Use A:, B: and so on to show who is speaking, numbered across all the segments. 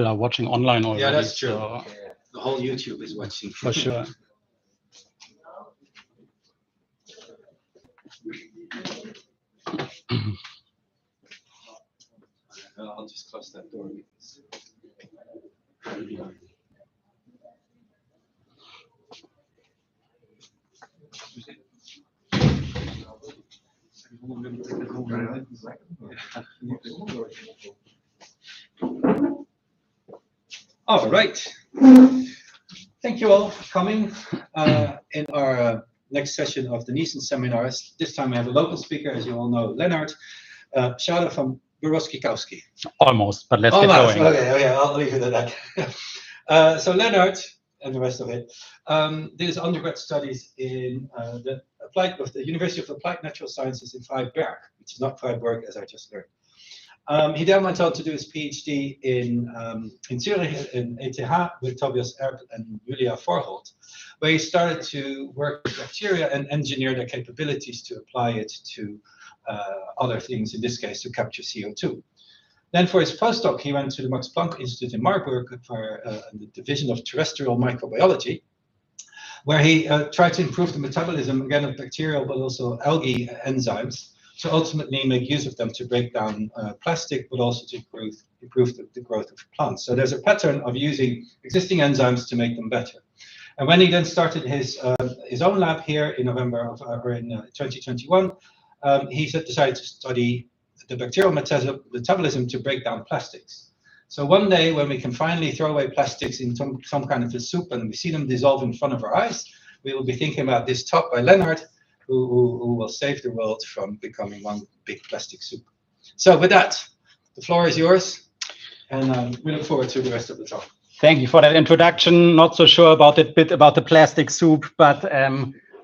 A: are watching online already.
B: Yeah, that's true.
A: So
B: Yeah. The whole YouTube is watching.
A: for sure.
B: I'll just close that door. All right. Thank you all for coming. In our next session of the NeCEN seminars, this time we have a local speaker, as you all know, Lennart, Schada from Borzykowski.
A: Almost, but let's get going.
B: Okay, I'll leave it at that. So Lennart and the rest of it did his undergrad studies in the University of Applied Natural Sciences in BHAC, which is not Freiburg, as I just learned. He then went on to do his PhD in Zurich, in ETH, with Tobias Erb and Julia Vorholt, where he started to work with bacteria and engineer their capabilities to apply it to other things, in this case, to capture CO2. Then for his postdoc, he went to the Max Planck Institute in Marburg for the Division of Terrestrial Microbiology, where he tried to improve the metabolism, again, of bacterial, but also algae enzymes, to ultimately make use of them to break down plastic, but also to improve the growth of plants. So there's a pattern of using existing enzymes to make them better. And when he then started his own lab here in November of in 2021, he decided to study the bacterial metabolism to break down plastics. So one day, when we can finally throw away plastics in some kind of a soup and we see them dissolve in front of our eyes, we will be thinking about this talk by Lennart, who will save the world from becoming one big plastic soup. So with that, the floor is yours, and we look forward to the rest of the talk.
A: Thank you for that introduction. Not so sure about that bit about the plastic soup, but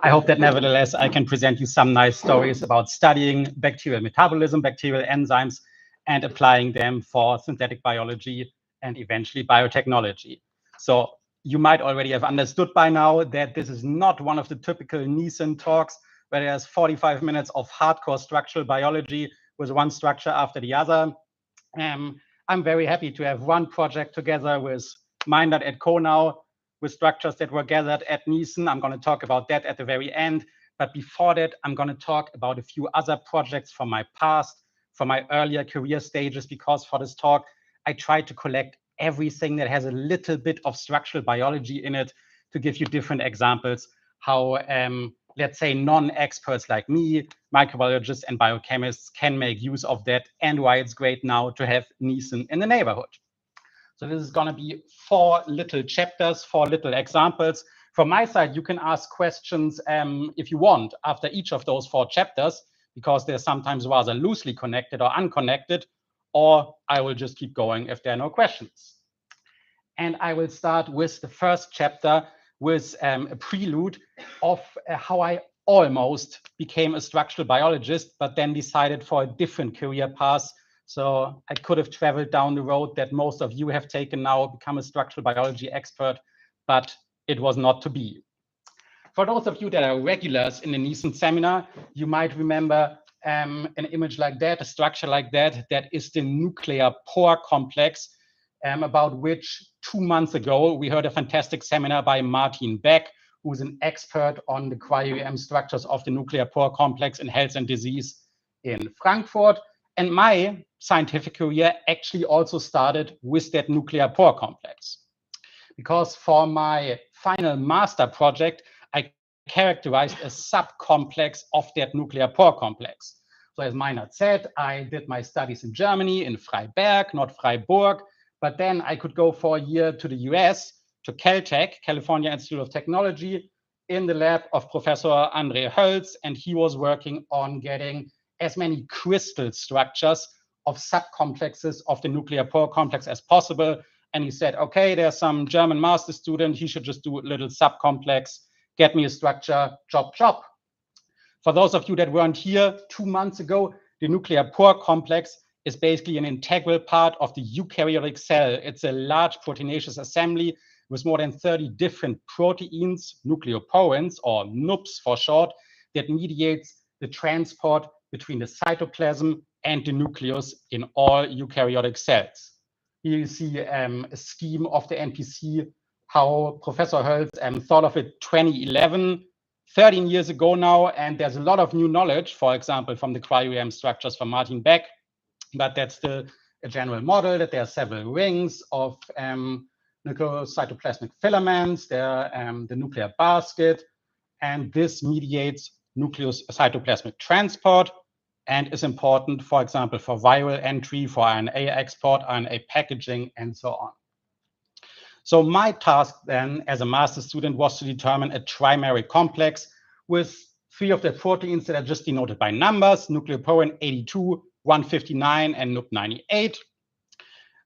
A: I hope that nevertheless I can present you some nice stories about studying bacterial metabolism, bacterial enzymes, and applying them for synthetic biology and eventually biotechnology. So you might already have understood by now that this is not one of the typical NeCEN talks where there's 45 minutes of hardcore structural biology with one structure after the other. I'm very happy to have one project together with Meinert at Co now, with structures that were gathered at NeCEN. I'm going to talk about that at the very end. But before that, I'm going to talk about a few other projects from my past, from my earlier career stages, because for this talk, I tried to collect everything that has a little bit of structural biology in it to give you different examples how, let's say, non-experts like me, microbiologists and biochemists can make use of that, and why it's great now to have NeCEN in the neighborhood. So this is going to be 4 little chapters, 4 little examples. From my side, you can ask questions if you want after each of those 4 chapters, because they're sometimes rather loosely connected or unconnected, or I will just keep going if there are no questions. And I will start with the first chapter with a prelude of how I almost became a structural biologist, but then decided for a different career path. So I could have traveled down the road that most of you have taken now, become a structural biology expert, but it was not to be. For those of you that are regulars in the NeCEN seminar, you might remember an image like that, a structure like that, that is the nuclear pore complex, about which 2 months ago, we heard a fantastic seminar by Martin Beck, who's an expert on the cryo-EM structures of the nuclear pore complex in health and disease in Frankfurt. And my scientific career actually also started with that nuclear pore complex. Because for my final master project, I characterized a subcomplex of that nuclear pore complex. So as Meinert said, I did my studies in Germany, in Freiberg, not Freiburg, but then I could go for a year to the US, to Caltech, California Institute of Technology, in the lab of Professor Andre Hölz, and he was working on getting as many crystal structures of subcomplexes of the nuclear pore complex as possible. And he said, okay, there's some German master student, he should just do a little subcomplex, get me a structure, chop, chop. For those of you that weren't here 2 months ago, the nuclear pore complex is basically an integral part of the eukaryotic cell. It's a large proteinaceous assembly with more than 30 different proteins, nucleoporins, or NUPs for short, that mediates the transport between the cytoplasm and the nucleus in all eukaryotic cells. Here you see a scheme of the NPC, how Professor Hölz thought of it 2011, 13 years ago now, and there's a lot of new knowledge, for example, from the cryo-EM structures from Martin Beck, but that's still a general model that there are several rings of nucleocytoplasmic filaments, there are the nuclear basket, and this mediates nucleocytoplasmic transport and is important, for example, for viral entry, for RNA export, RNA packaging, and so on. So my task then as a master student was to determine a trimeric complex with 3 of the proteins that are just denoted by numbers, nucleoporin 82, 159, and NUP98.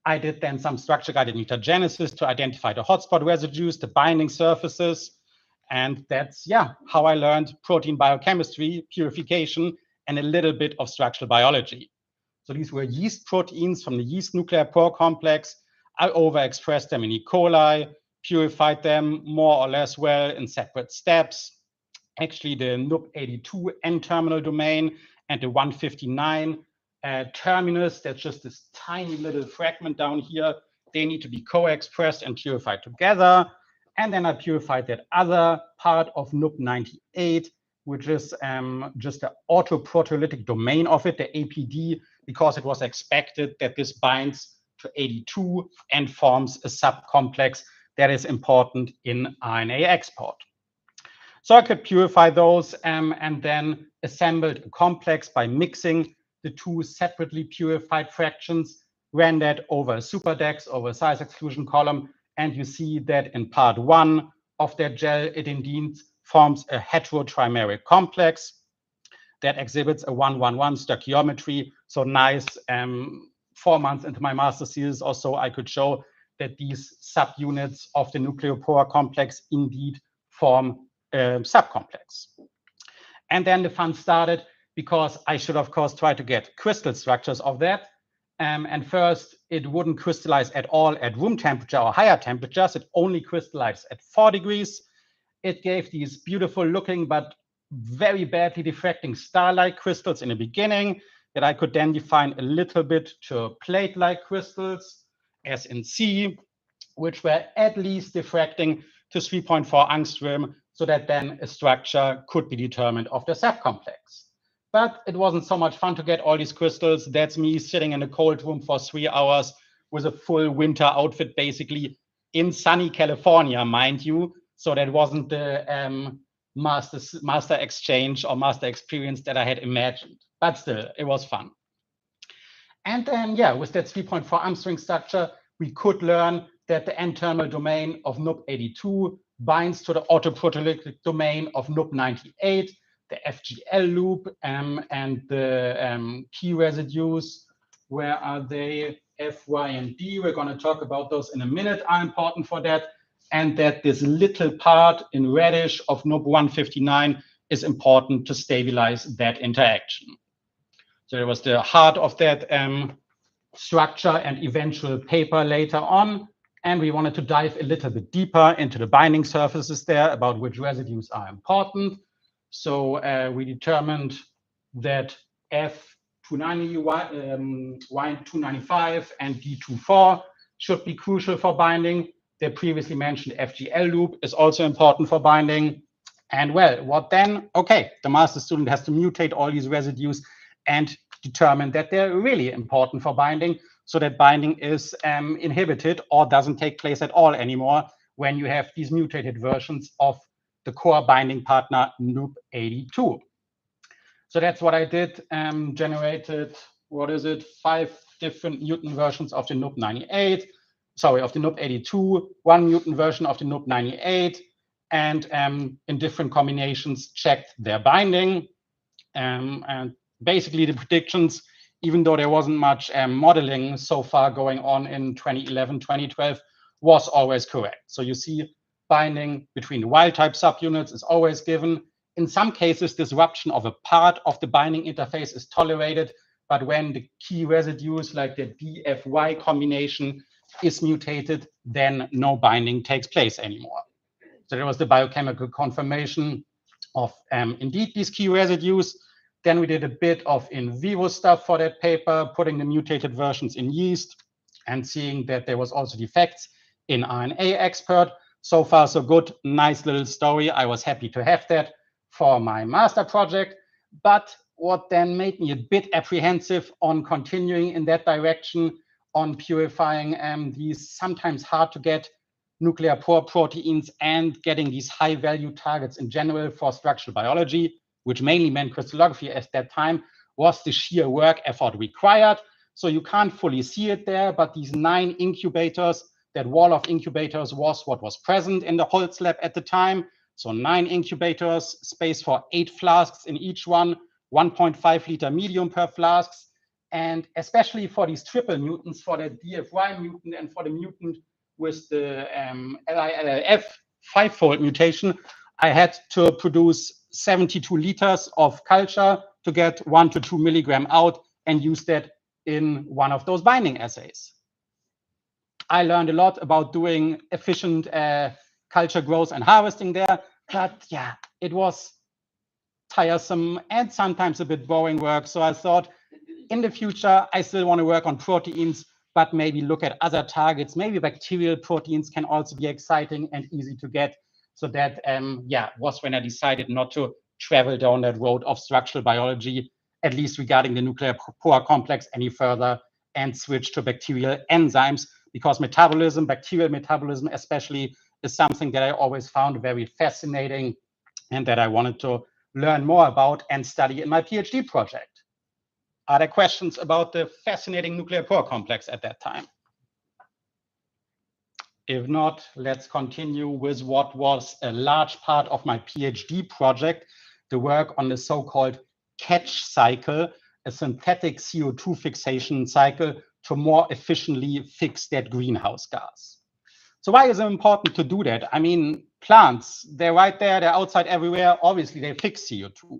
A: I did then some structure-guided mutagenesis to identify the hotspot residues, the binding surfaces, and that's, how I learned protein biochemistry, purification, and a little bit of structural biology. So these were yeast proteins from the yeast nuclear pore complex. I overexpressed them in E. coli, purified them more or less well in separate steps. Actually, the NUP82 N-terminal domain and the 159 terminus, that's just this tiny little fragment down here. They need to be co-expressed and purified together. And then I purified that other part of NUP98, which is just the autoproteolytic domain of it, the APD, because it was expected that this binds to 82 and forms a subcomplex that is important in RNA export. So I could purify those and then assembled a complex by mixing the 2 separately purified fractions, ran that over a superdex, over a size exclusion column, and you see that in part 1 of that gel, it indeed forms a heterotrimeric complex that exhibits a 1-1-1 stoichiometry. So nice, 4 months into my master's thesis or so, I could show that these subunits of the nucleopore complex indeed form a subcomplex. And then the fun started because I should, of course, try to get crystal structures of that. And first, it wouldn't crystallize at all at room temperature or higher temperatures. It only crystallized at 4 degrees. It gave these beautiful looking but very badly diffracting star-like crystals in the beginning that I could then define a little bit to plate-like crystals, as in C, which were at least diffracting to 3.4 angstrom, so that then a structure could be determined of the subcomplex. But it wasn't so much fun to get all these crystals. That's me sitting in a cold room for 3 hours with a full winter outfit, basically in sunny California, mind you. So that wasn't the master exchange or master experience that I had imagined. But still, it was fun. And then, with that 3.4 angstrom structure, we could learn that the N-terminal domain of NUP82 binds to the autoproteolytic domain of NUP98, the FGL loop, and the key residues. Where are they? F, Y, and D. We're going to talk about those in a minute, are important for that. And that this little part in reddish of NUP159 is important to stabilize that interaction. So it was the heart of that structure and eventual paper later on. And we wanted to dive a little bit deeper into the binding surfaces there about which residues are important. So we determined that F290, Y295, and D24 should be crucial for binding. The previously mentioned FGL loop is also important for binding. And well, what then? Okay, the master student has to mutate all these residues and determine that they're really important for binding, so that binding is inhibited or doesn't take place at all anymore when you have these mutated versions of the core binding partner NUP82. So that's what I did, generated, 5 different mutant versions of the NUP98, of the NUP82, 1 mutant version of the NUP98, and in different combinations checked their binding. And basically the predictions, even though there wasn't much modeling so far going on in 2011, 2012, was always correct. So you see binding between the wild type subunits is always given. In some cases, disruption of a part of the binding interface is tolerated, but when the key residues like the DFY combination is mutated, then no binding takes place anymore. So there was the biochemical confirmation of indeed these key residues. Then we did a bit of in vivo stuff for that paper, putting the mutated versions in yeast, and seeing that there was also defects in RNA expert. So far, so good. Nice little story. I was happy to have that for my master project. But what then made me a bit apprehensive on continuing in that direction, on purifying these sometimes hard to get nuclear pore proteins and getting these high value targets in general for structural biology, which mainly meant crystallography at that time, was the sheer work effort required. So you can't fully see it there, but these 9 incubators, that wall of incubators was what was present in the Holz lab at the time. So 9 incubators, space for 8 flasks in each one, 1.5 liter medium per flasks. And especially for these triple mutants, for the DFY mutant and for the mutant with the LILF 5-fold mutation, I had to produce 72 liters of culture to get 1 to 2 milligram out and use that in one of those binding assays. I learned a lot about doing efficient culture growth and harvesting there, but yeah, it was tiresome and sometimes a bit boring work. So I thought in the future, I still want to work on proteins, but maybe look at other targets. Maybe bacterial proteins can also be exciting and easy to get. So that, yeah, was when I decided not to travel down that road of structural biology, at least regarding the nuclear pore complex any further, and switch to bacterial enzymes, because metabolism, bacterial metabolism especially, is something that I always found very fascinating and that I wanted to learn more about and study in my PhD project. Are there questions about the fascinating nuclear pore complex at that time? If not, let's continue with what was a large part of my PhD project, the work on the so-called catch cycle, a synthetic CO2 fixation cycle to more efficiently fix that greenhouse gas. So why is it important to do that? I mean, plants, they're right there, they're outside everywhere. Obviously, they fix CO2.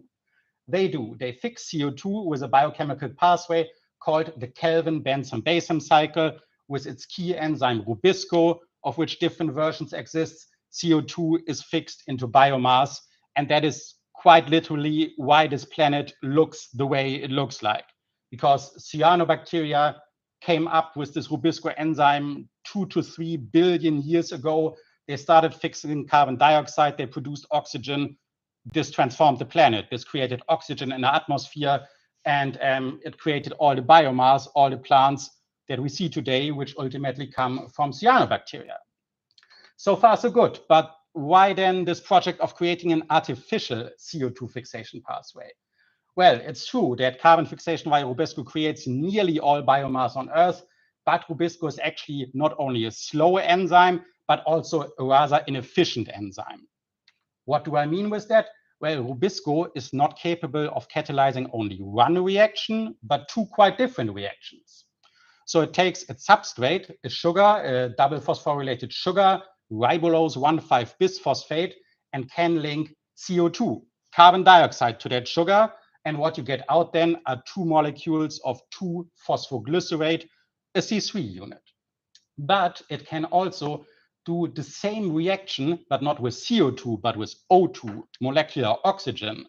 A: They do. They fix CO2 with a biochemical pathway called the Kelvin-Benson-Basem cycle with its key enzyme Rubisco, of which different versions exist. CO2 is fixed into biomass, and that is quite literally why this planet looks the way it looks like. Because cyanobacteria came up with this Rubisco enzyme 2 to 3 billion years ago. They started fixing carbon dioxide, they produced oxygen. This transformed the planet. This created oxygen in the atmosphere, and it created all the biomass, all the plants that we see today, which ultimately come from cyanobacteria. So far, so good. But why then this project of creating an artificial CO2 fixation pathway? Well, it's true that carbon fixation via Rubisco creates nearly all biomass on Earth, but Rubisco is actually not only a slow enzyme, but also a rather inefficient enzyme. What do I mean with that? Well, Rubisco is not capable of catalyzing only one reaction, but 2 quite different reactions. So it takes its substrate, a sugar, a double phosphorylated sugar, ribulose 1,5-bisphosphate, and can link CO2, carbon dioxide, to that sugar. And what you get out then are 2 molecules of 2-phosphoglycerate, a C3 unit. But it can also do the same reaction, but not with CO2, but with O2, molecular oxygen,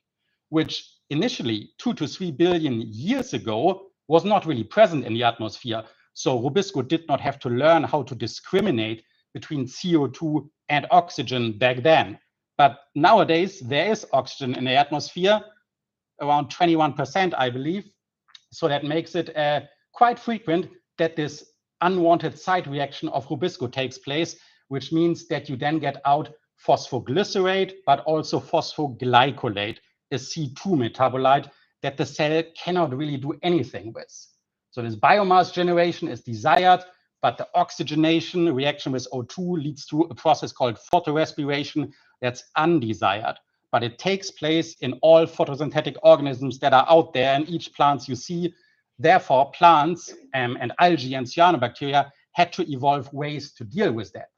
A: which initially 2 to 3 billion years ago was not really present in the atmosphere. So Rubisco did not have to learn how to discriminate between CO2 and oxygen back then. But nowadays, there is oxygen in the atmosphere, around 21%, I believe. So that makes it quite frequent that this unwanted side reaction of Rubisco takes place, which means that you then get out phosphoglycerate, but also phosphoglycolate, a C2 metabolite that the cell cannot really do anything with. So this biomass generation is desired, but the oxygenation reaction with O2 leads to a process called photorespiration that's undesired. But it takes place in all photosynthetic organisms that are out there, and each plants you see. Therefore, plants and algae and cyanobacteria had to evolve ways to deal with that.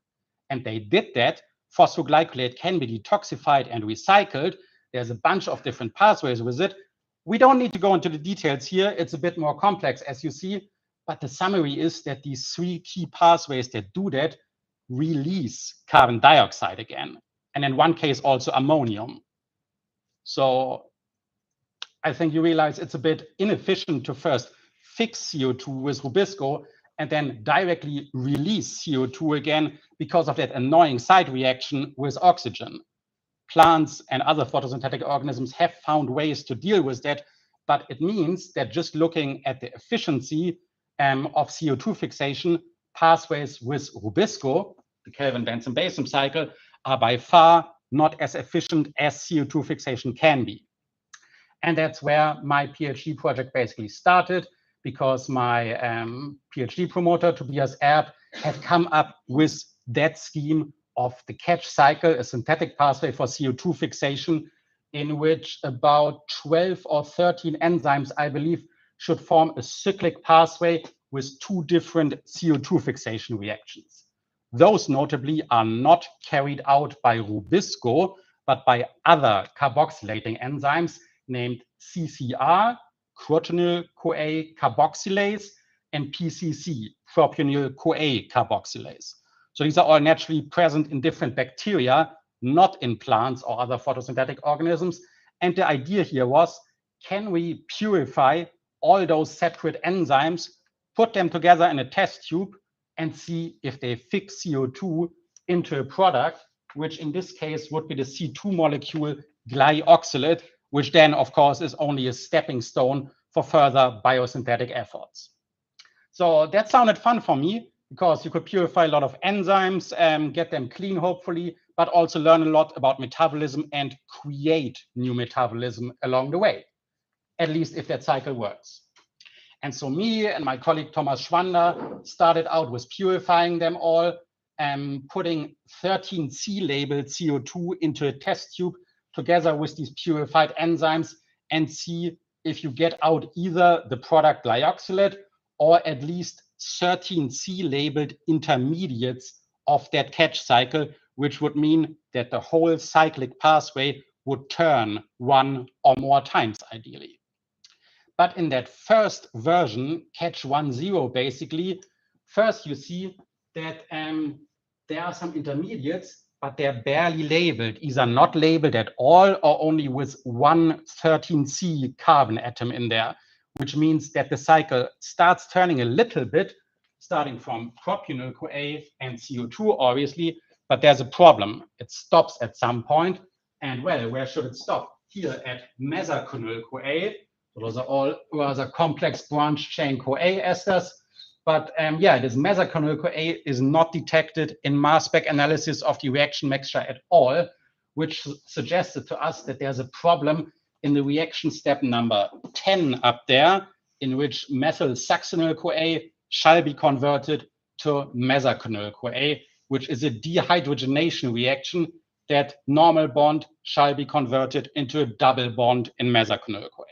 A: And they did that. Phosphoglycolate can be detoxified and recycled. There's a bunch of different pathways with it. We don't need to go into the details here. It's a bit more complex, as you see. But the summary is that these 3 key pathways that do that release carbon dioxide again. And in one case, also ammonium. So I think you realize it's a bit inefficient to first fix CO2 with Rubisco and then directly release CO2 again because of that annoying side reaction with oxygen. Plants and other photosynthetic organisms have found ways to deal with that, but it means that just looking at the efficiency of CO2 fixation, pathways with Rubisco, the Kelvin-Benson-Basem cycle, are by far not as efficient as CO2 fixation can be. And that's where my PhD project basically started, because my PhD promoter, Tobias Erb, had come up with that scheme of the catch cycle, a synthetic pathway for CO2 fixation, in which about 12 or 13 enzymes, I believe, should form a cyclic pathway with 2 different CO2 fixation reactions. Those notably are not carried out by Rubisco, but by other carboxylating enzymes named CCR, crotonyl-CoA carboxylase, and PCC, propionyl-CoA carboxylase. So these are all naturally present in different bacteria, not in plants or other photosynthetic organisms. And the idea here was, can we purify all those separate enzymes, put them together in a test tube, and see if they fix CO2 into a product, which in this case would be the C2 molecule glyoxylate, which then, of course, is only a stepping stone for further biosynthetic efforts. So that sounded fun for me, because you could purify a lot of enzymes, get them clean, hopefully, but also learn a lot about metabolism and create new metabolism along the way, at least if that cycle works. And so me and my colleague Thomas Schwander started out with purifying them all, putting 13 C-labeled CO2 into a test tube together with these purified enzymes, and see if you get out either the product glyoxylate or at least 13 C-labeled intermediates of that catch cycle, which would mean that the whole cyclic pathway would turn 1 or more times, ideally. But in that first version, catch 1.0, basically, first you see that there are some intermediates, but they're barely labeled, either not labeled at all or only with 1 13C carbon atom in there, which means that the cycle starts turning a little bit, starting from propionyl-CoA and CO2, obviously, but there's a problem. It stops at some point, and well, where should it stop? Here at mesacenyl-CoA. Those are all rather complex branch chain CoA esters. But yeah, this mesacenyl-CoA is not detected in mass spec analysis of the reaction mixture at all, which suggested to us that there's a problem in the reaction step number 10 up there, in which methylsuccinyl-CoA shall be converted to mesacenyl-CoA, which is a dehydrogenation reaction. That normal bond shall be converted into a double bond in mesacenyl-CoA.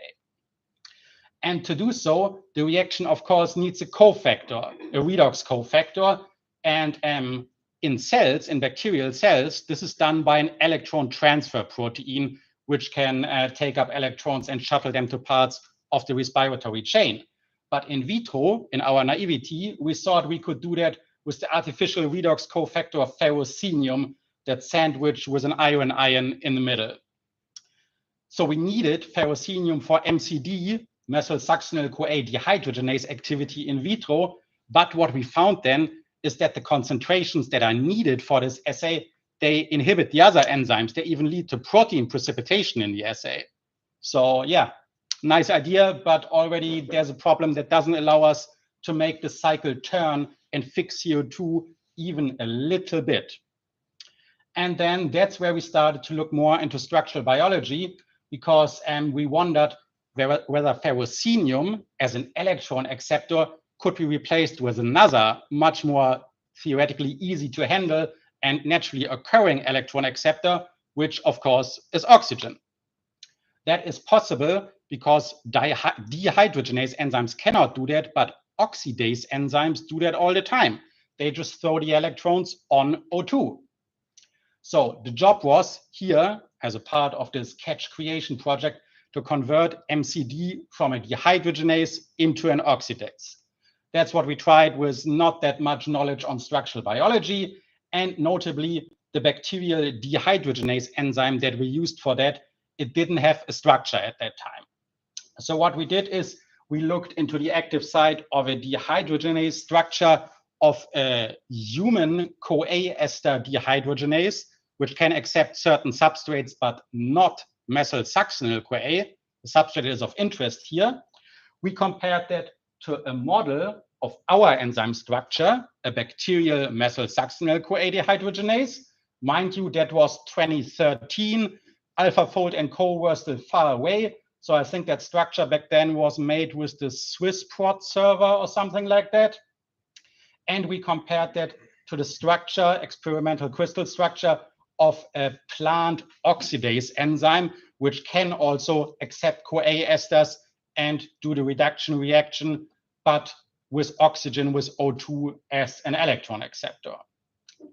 A: And to do so, the reaction, of course, needs a cofactor, a redox cofactor. And in cells, in bacterial cells, this is done by an electron transfer protein, which can take up electrons and shuttle them to parts of the respiratory chain. But in vitro, in our naivety, we thought we could do that with the artificial redox cofactor of ferrocenium, that sandwich with an iron in the middle. So we needed ferrocenium for MCD, methylsuccinyl-CoA dehydrogenase activity in vitro. But what we found then is that the concentrations that are needed for this assay, they inhibit the other enzymes. They even lead to protein precipitation in the assay. So yeah, nice idea, but already there's a problem that doesn't allow us to make the cycle turn and fix CO2 even a little bit. And then that's where we started to look more into structural biology, because we wondered whether ferrocenium as an electron acceptor could be replaced with another much more theoretically easy to handle and naturally occurring electron acceptor, which of course is oxygen. That is possible because dehydrogenase enzymes cannot do that, but oxidase enzymes do that all the time. They just throw the electrons on O2. So the job was here, as a part of this catch creation project, to convert MCD from a dehydrogenase into an oxidase. That's what we tried with not that much knowledge on structural biology, and notably the bacterial dehydrogenase enzyme that we used for that, it didn't have a structure at that time. So what we did is we looked into the active site of a dehydrogenase structure of a human CoA ester dehydrogenase, which can accept certain substrates, but not methylsuccinyl-CoA. The substrate is of interest here. We compared that to a model of our enzyme structure, a bacterial methylsuccinyl-CoA dehydrogenase. Mind you, that was 2013. AlphaFold and co were still far away. So I think that structure back then was made with the Swiss prot server or something like that. And we compared that to the structure, experimental crystal structure of a plant oxidase enzyme, which can also accept CoA esters and do the reduction reaction, but with oxygen with O2 as an electron acceptor.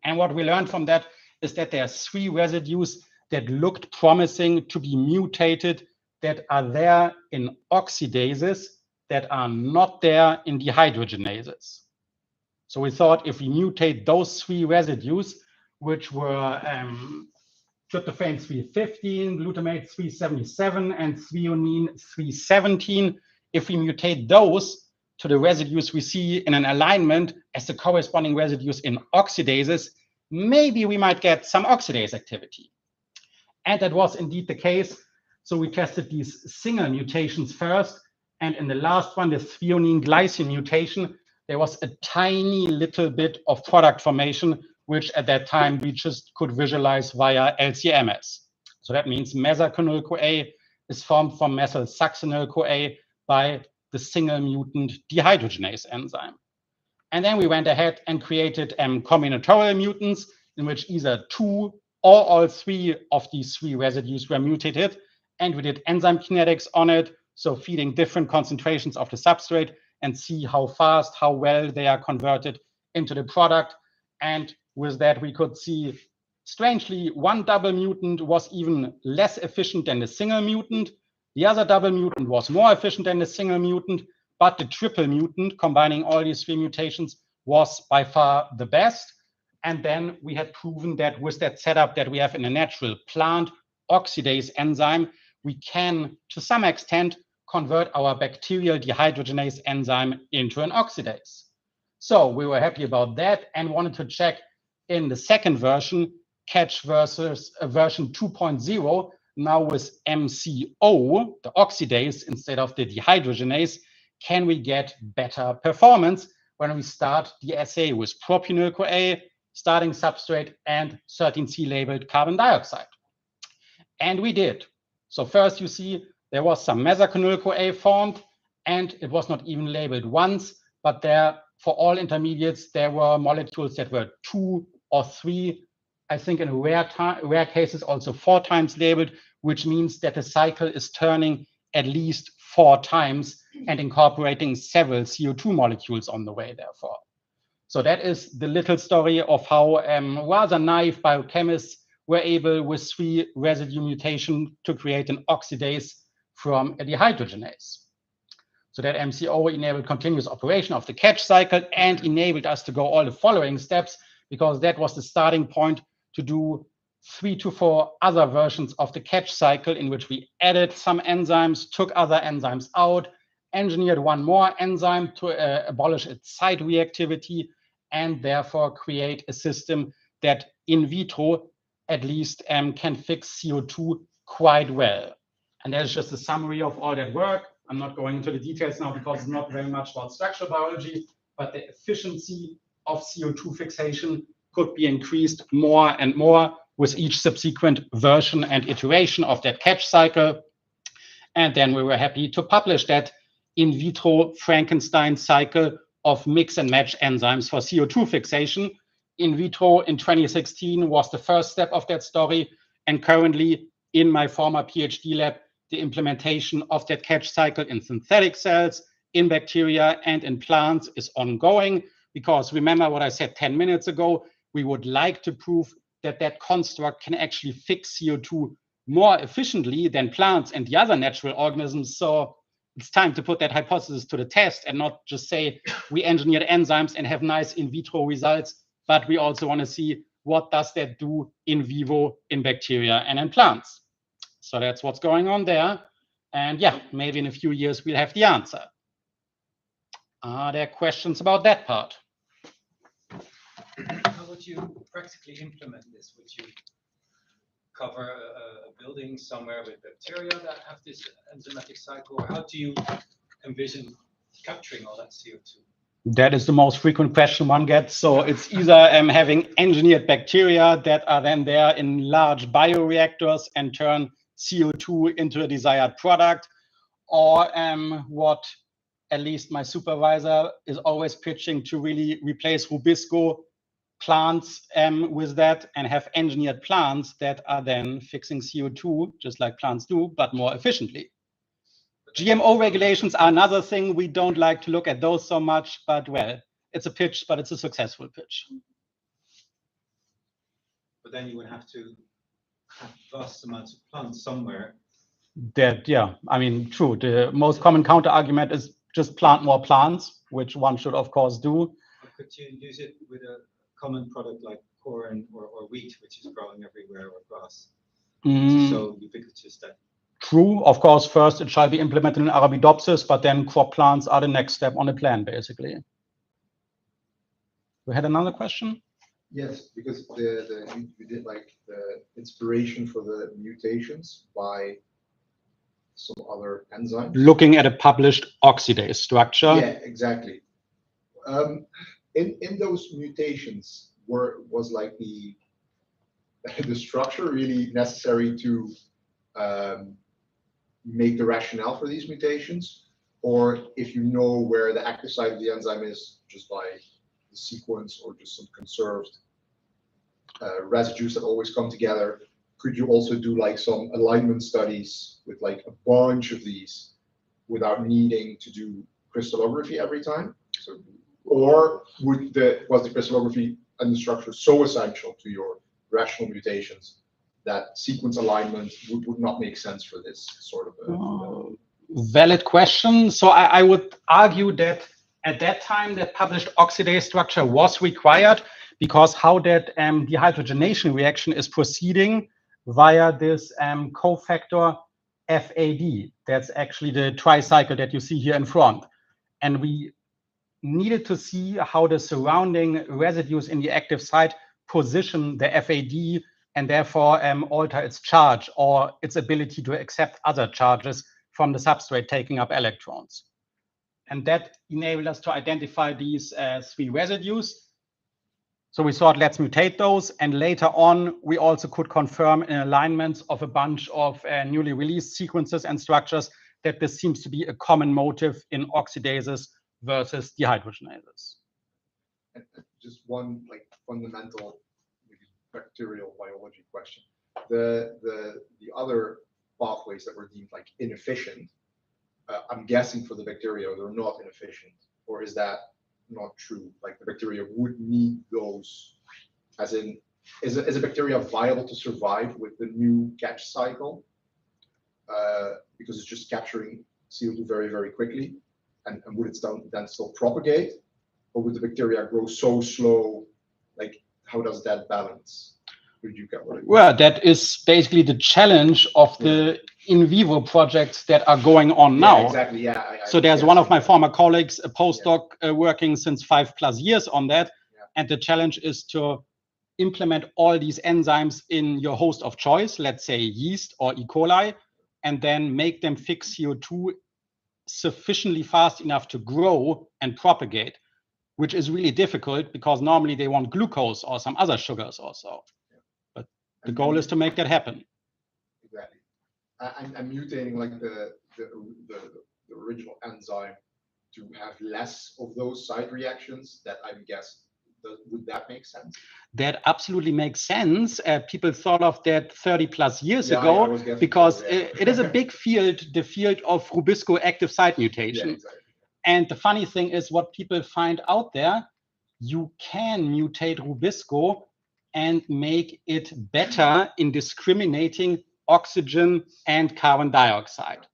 A: And what we learned from that is that there are 3 residues that looked promising to be mutated that are there in oxidases that are not there in dehydrogenases. So we thought if we mutate those 3 residues, which were tryptophan 315, glutamate 377, and threonine 317, if we mutate those to the residues we see in an alignment as the corresponding residues in oxidases, maybe we might get some oxidase activity. And that was indeed the case. So we tested these single mutations first. And in the last one, the threonine glycine mutation, there was a tiny little bit of product formation, which at that time we just could visualize via LC-MS. So that means mesacenyl-CoA is formed from methylsuccinyl-CoA by the single mutant dehydrogenase enzyme. And then we went ahead and created combinatorial mutants in which either 2 or all 3 of these 3 residues were mutated. And we did enzyme kinetics on it, so feeding different concentrations of the substrate and see how fast, how well they are converted into the product. And with that, we could see, strangely, one double mutant was even less efficient than the single mutant. The other double mutant was more efficient than the single mutant, but the triple mutant, combining all these 3 mutations, was by far the best. And then we had proven that with that setup that we have in a natural plant oxidase enzyme, we can, to some extent, convert our bacterial dehydrogenase enzyme into an oxidase. So we were happy about that and wanted to check in the second version, catch versus version 2.0, now with MCO, the oxidase, instead of the dehydrogenase, can we get better performance when we start the assay with propionyl-CoA, starting substrate, and 13C labeled carbon dioxide? And we did. So first you see there was some mesacenyl-CoA formed, and it was not even labeled once, but there, for all intermediates, there were molecules that were 2 or 3, I think in rare cases also 4 times labeled, which means that the cycle is turning at least 4 times and incorporating several CO2 molecules on the way, therefore. So that is the little story of how rather naive biochemists were able, with 3 residue mutation, to create an oxidase from a dehydrogenase. So that MCO enabled continuous operation of the catch cycle and enabled us to go all the following steps, because that was the starting point to do 3 to 4 other versions of the catch cycle in which we added some enzymes, took other enzymes out, engineered one more enzyme to abolish its site reactivity, and therefore create a system that in vitro at least can fix CO2 quite well. And that is just a summary of all that work. I'm not going into the details now because it's not very much about structural biology, but the efficiency of CO2 fixation could be increased more and more with each subsequent version and iteration of that catch cycle. And then we were happy to publish that in vitro Frankenstein cycle of mix and match enzymes for CO2 fixation. In vitro in 2016 was the first step of that story. And currently in my former PhD lab, the implementation of that catch cycle in synthetic cells, in bacteria, and in plants is ongoing. Because remember what I said 10 minutes ago, we would like to prove that that construct can actually fix CO2 more efficiently than plants and the other natural organisms. So it's time to put that hypothesis to the test and not just say we engineered enzymes and have nice in vitro results, but we also want to see what does that do in vivo in bacteria and in plants. So that's what's going on there. And yeah, maybe in a few years we'll have the answer. Are there questions about that part?
B: How would you practically implement this? Would you cover a building somewhere with bacteria that have this enzymatic cycle? Or how do you envision capturing all that CO2?
A: That is the most frequent question one gets. So it's either having engineered bacteria that are then there in large bioreactors and turn CO2 into a desired product, or what at least my supervisor is always pitching, to really replace Rubisco plants with that and have engineered plants that are then fixing CO2 just like plants do, but more efficiently. GMO regulations are another thing. We don't like to look at those so much, but well, it's a pitch, but it's a successful pitch.
B: But then you would have to have vast amounts of plants somewhere.
A: That, yeah, I mean, true. The most common counter argument is just plant more plants, which one should of course do.
B: Or could you use it with a common product like corn or wheat, which is growing everywhere, or grass? So ubiquitous that.
A: True, of course, first it shall be implemented in Arabidopsis, but then crop plants are the next step on the plan, basically. We had another question?
C: Yes, because we did like the inspiration for the mutations by some other enzymes.
A: Looking at a published oxidase structure.
C: Yeah, exactly. In those mutations, was like the structure really necessary to make the rationale for these mutations, or if you know where the active site of the enzyme is just by the sequence or just some conserved residues that always come together, could you also do like some alignment studies with like a bunch of these without needing to do crystallography every time? So, or was the crystallography and the structure so essential to your rational mutations that sequence alignment would not make sense for this sort of
A: valid question. So I would argue that at that time the published oxidase structure was required, because how that dehydrogenation reaction is proceeding via this cofactor FAD. That's actually the tricycle that you see here in front. And we needed to see how the surrounding residues in the active site position the FAD and therefore alter its charge or its ability to accept other charges from the substrate taking up electrons. And that enabled us to identify these 3 residues. So we thought, let's mutate those. And later on, we also could confirm in alignments of a bunch of newly released sequences and structures that this seems to be a common motive in oxidases versus dehydrogenases.
C: And just one like fundamental bacterial biology question. The other pathways that were deemed like inefficient, I'm guessing for the bacteria they're not inefficient, or is that not true? Like the bacteria would need those, as in, is a bacteria viable to survive with the new catch cycle? Because it's just capturing CO2 very, very quickly, and would it then still propagate, or would the bacteria grow so slow? Like, how does that balance?
A: Well, that is basically the challenge of the in vivo projects that are going on now.
C: Exactly, yeah.
A: So there's one of my former colleagues, a postdoc working since 5+ years on that. And the challenge is to implement all these enzymes in your host of choice, let's say yeast or E. coli, and then make them fix CO2 sufficiently fast enough to grow and propagate, which is really difficult because normally they want glucose or some other sugars also. The goal is to make that happen.
C: Exactly. I'm mutating like the original enzyme to have less of those side reactions that I'm guessing. Would that make sense?
A: That absolutely makes sense. People thought of that 30+ years ago because it is a big field, the field of Rubisco active site mutation.
C: Exactly.
A: And the funny thing is what people find out there, you can mutate Rubisco and make it better in discriminating oxygen and carbon dioxide.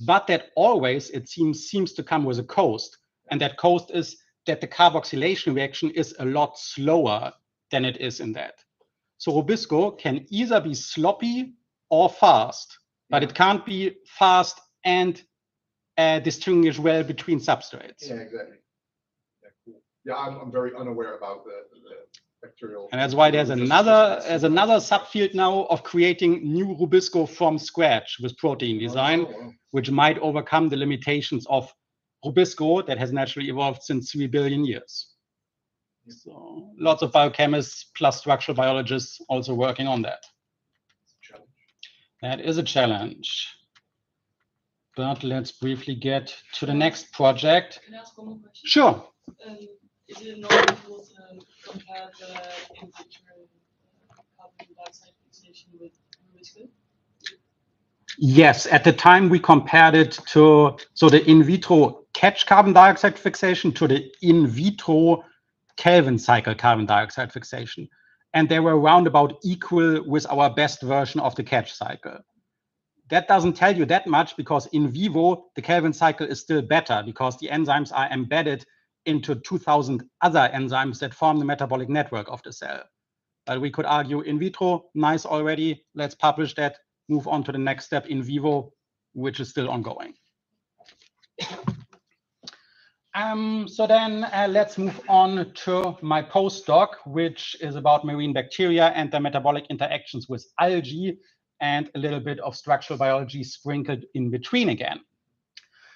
A: But that always, it seems to come with a cost. And that cost is that the carboxylation reaction is a lot slower than it is in that. So Rubisco can either be sloppy or fast, but it can't be fast and distinguish well between substrates.
C: Yeah, exactly. Yeah, I'm very unaware about the bacterial.
A: And that's why there's another subfield now of creating new Rubisco from scratch with protein design, which might overcome the limitations of Rubisco that has naturally evolved since 3 billion years. So lots of biochemists plus structural biologists also working on that. That is a challenge. But let's briefly get to the next project.
D: Can I ask one more question?
A: Sure.
D: Is it normal to compare the in vitro carbon dioxide fixation with Rubisco?
A: Yes, at the time we compared it to, so the in vitro catch carbon dioxide fixation to the in vitro Kelvin cycle carbon dioxide fixation. And they were around about equal with our best version of the catch cycle. That doesn't tell you that much because in vivo, the Kelvin cycle is still better because the enzymes are embedded into 2000 other enzymes that form the metabolic network of the cell. But we could argue in vitro, nice already. Let's publish that, move on to the next step in vivo, which is still ongoing. So then let's move on to my postdoc, which is about marine bacteria and their metabolic interactions with algae and a little bit of structural biology sprinkled in between again.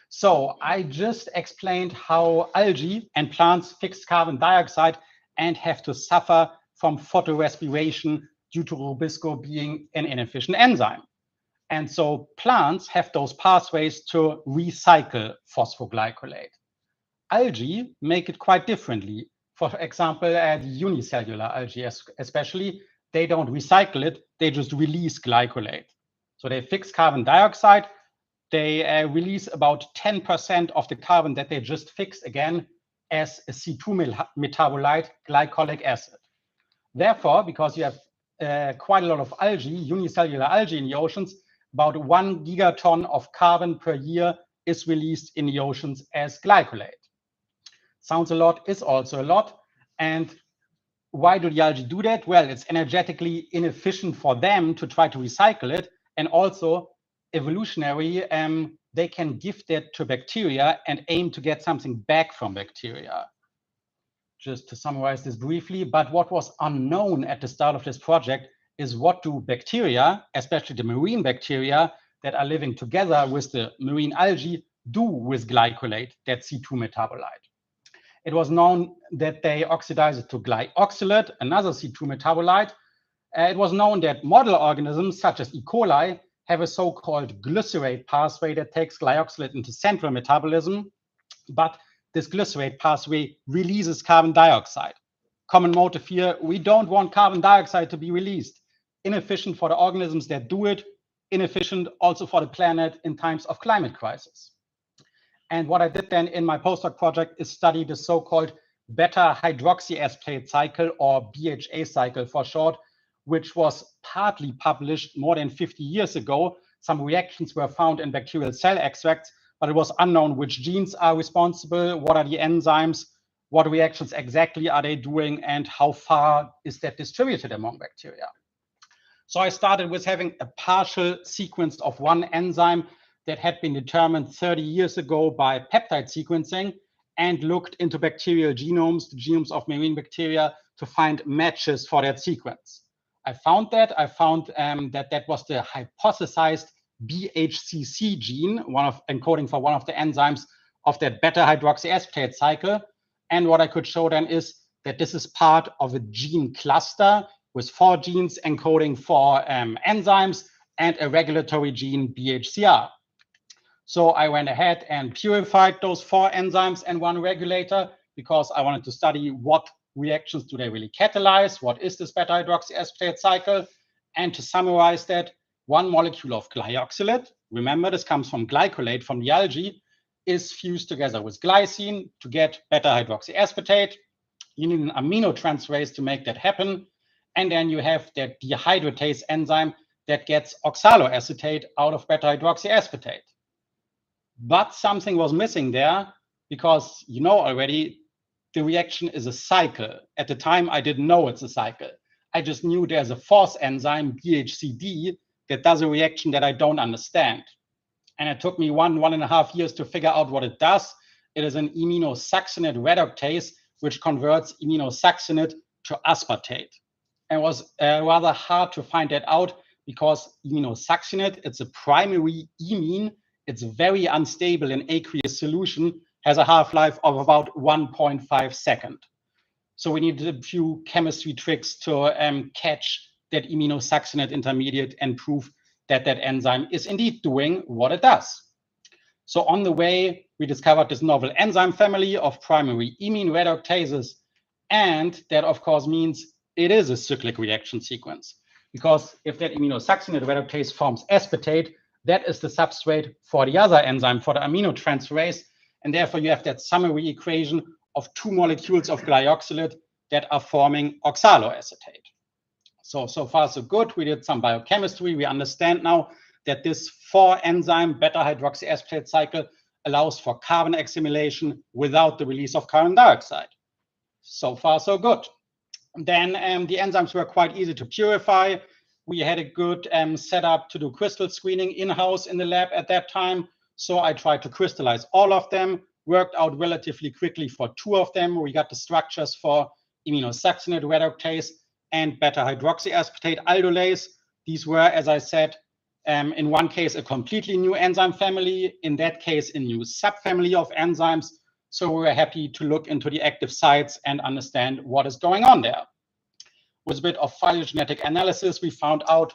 A: So I just explained how algae and plants fix carbon dioxide and have to suffer from photorespiration due to Rubisco being an inefficient enzyme. And so plants have those pathways to recycle phosphoglycolate. Algae make it quite differently. For example, the unicellular algae especially, they don't recycle it, they just release glycolate. So they fix carbon dioxide, they release about 10% of the carbon that they just fixed again as a C2 metabolite, glycolic acid. Therefore, because you have quite a lot of algae, unicellular algae in the oceans, about 1 gigaton of carbon per year is released in the oceans as glycolate. Sounds a lot, is also a lot. And why do the algae do that? Well, it's energetically inefficient for them to try to recycle it. And also evolutionary, they can give that to bacteria and aim to get something back from bacteria. Just to summarize this briefly, but what was unknown at the start of this project is what do bacteria, especially the marine bacteria that are living together with the marine algae, do with glycolate, that C2 metabolite. It was known that they oxidize it to glyoxylate, another C2 metabolite. It was known that model organisms such as E. coli have a so-called glycerate pathway that takes glyoxylate into central metabolism, but this glycerate pathway releases carbon dioxide. Common motive here, we don't want carbon dioxide to be released. Inefficient for the organisms that do it, inefficient also for the planet in times of climate crisis. And what I did then in my postdoc project is study the so-called beta-hydroxyaspartate cycle, or BHA cycle for short, which was partly published more than 50 years ago. Some reactions were found in bacterial cell extracts, but it was unknown which genes are responsible, what are the enzymes, what reactions exactly are they doing, and how far is that distributed among bacteria. So I started with having a partial sequence of one enzyme that had been determined 30 years ago by peptide sequencing and looked into bacterial genomes, the genomes of marine bacteria, to find matches for that sequence. I found that that was the hypothesized BHCC gene, encoding for one of the enzymes of that beta-hydroxyaspartate cycle. And what I could show then is that this is part of a gene cluster with 4 genes encoding for enzymes and a regulatory gene BHCR. So I went ahead and purified those 4 enzymes and 1 regulator because I wanted to study what reactions do they really catalyze, what is this beta-hydroxyaspartate cycle, and to summarize that, 1 molecule of glyoxylate, remember this comes from glycolate from the algae, is fused together with glycine to get beta-hydroxyaspartate. You need an aminotransferase to make that happen. And then you have that dehydrogenase enzyme that gets oxaloacetate out of beta-hydroxyaspartate. But something was missing there because you know already the reaction is a cycle. At the time, I didn't know it's a cycle. I just knew there's a 4th enzyme, BHCD, that does a reaction that I don't understand. And it took me 1.5 years to figure out what it does. It is an iminosuccinate reductase, which converts aminosuccinate to aspartate. And it was rather hard to find that out because aminosuccinate, it's a primary imine, it's very unstable in aqueous solution, has a half-life of about 1.5 seconds. So we needed a few chemistry tricks to catch that aminosuccinate intermediate and prove that that enzyme is indeed doing what it does. So on the way, we discovered this novel enzyme family of primary imine reductases. And that, of course, means it is a cyclic reaction sequence. Because if that aminosuccinate reductase forms aspartate, that is the substrate for the other enzyme, for the aminotransferase. And therefore, you have that summary equation of two molecules of glyoxylate that are forming oxaloacetate. So far, so good. We did some biochemistry. We understand now that this 4-enzyme beta-hydroxyaspartate cycle allows for carbon assimilation without the release of carbon dioxide. So far, so good. Then the enzymes were quite easy to purify. We had a good setup to do crystal screening in-house in the lab at that time. So I tried to crystallize all of them, worked out relatively quickly for 2 of them. We got the structures for aminosuccinate reductase and beta-hydroxyaspartate aldolase. These were, as I said, in one case, a completely new enzyme family. In that case, a new subfamily of enzymes. So we were happy to look into the active sites and understand what is going on there. With a bit of phylogenetic analysis, we found out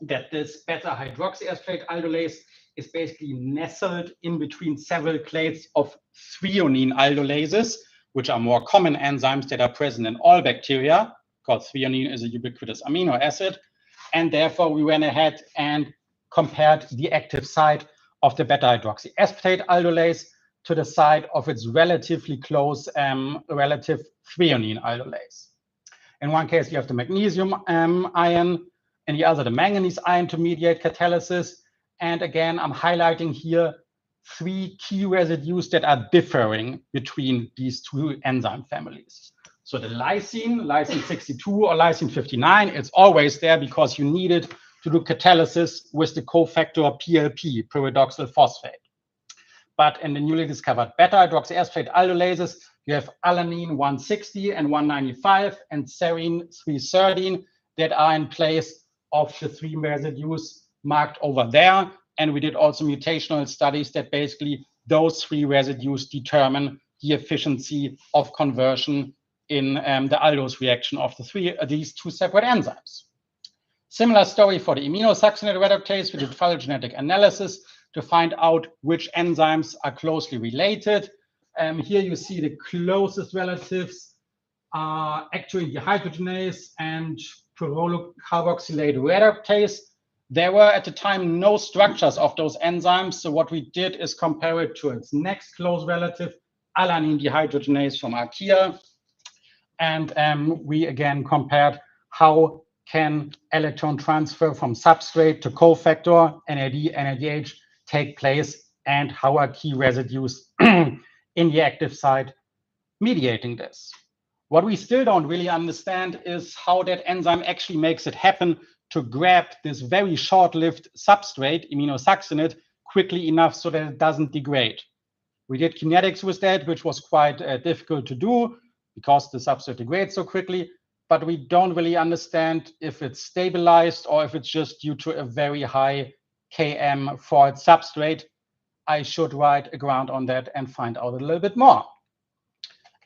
A: that this beta-hydroxyaspartate aldolase is basically nestled in between several clades of threonine aldolases, which are more common enzymes that are present in all bacteria, because threonine is a ubiquitous amino acid. And therefore, we went ahead and compared the active site of the beta-hydroxyaspartate aldolase to the site of its relatively close relative threonine aldolase. In one case, you have the magnesium ion, and the other, the manganese ion to mediate catalysis. And again, I'm highlighting here 3 key residues that are differing between these 2 enzyme families. So the lysine 62 or lysine 59, it's always there because you need it to do catalysis with the cofactor PLP, pyridoxal phosphate. But in the newly discovered beta-hydroxyaspartate aldolases, you have alanine 160 and 195 and serine 313 that are in place of the 3 residues marked over there. And we did also mutational studies that basically those 3 residues determine the efficiency of conversion in the aldose reaction of these 2 separate enzymes. Similar story for the aminosuccinate reductase. We did phylogenetic analysis to find out which enzymes are closely related. Here you see the closest relatives are actually dehydrogenase and pyrrolocarboxylate reductase. There were at the time no structures of those enzymes. So what we did is compare it to its next close relative, alanine dehydrogenase from Archaea. And we again compared how can electron transfer from substrate to cofactor, NAD, NADH, take place, and how are key residues in the active site mediating this. What we still don't really understand is how that enzyme actually makes it happen to grab this very short-lived substrate, aminosuccinate, quickly enough so that it doesn't degrade. We did kinetics with that, which was quite difficult to do because the substrate degrades so quickly, but we don't really understand if it's stabilized or if it's just due to a very high Km for its substrate. I should write a grant on that and find out a little bit more.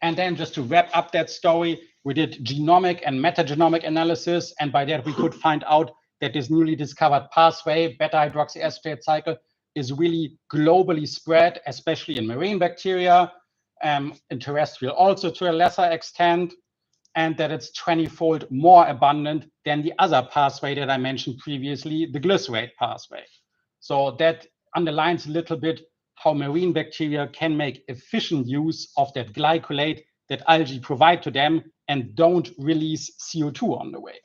A: And then just to wrap up that story, we did genomic and metagenomic analysis. And by that, we could find out that this newly discovered pathway, beta-hydroxyaspartate cycle, is really globally spread, especially in marine bacteria, in terrestrial also to a lesser extent, and that it's 20-fold more abundant than the other pathway that I mentioned previously, the glycerate pathway. So that underlines a little bit how marine bacteria can make efficient use of that glycolate that algae provide to them and don't release CO2 on the way.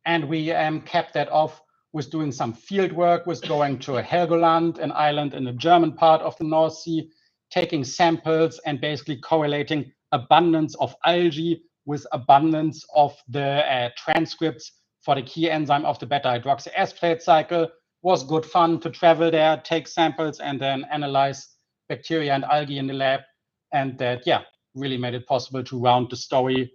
A: And we capped that off with doing some field work, with going to Helgoland, an island in the German part of the North Sea, taking samples and basically correlating abundance of algae with abundance of the transcripts for the key enzyme of the beta-hydroxyaspartate cycle. Was good fun to travel there, take samples, and then analyze bacteria and algae in the lab. And that, yeah, really made it possible to round the story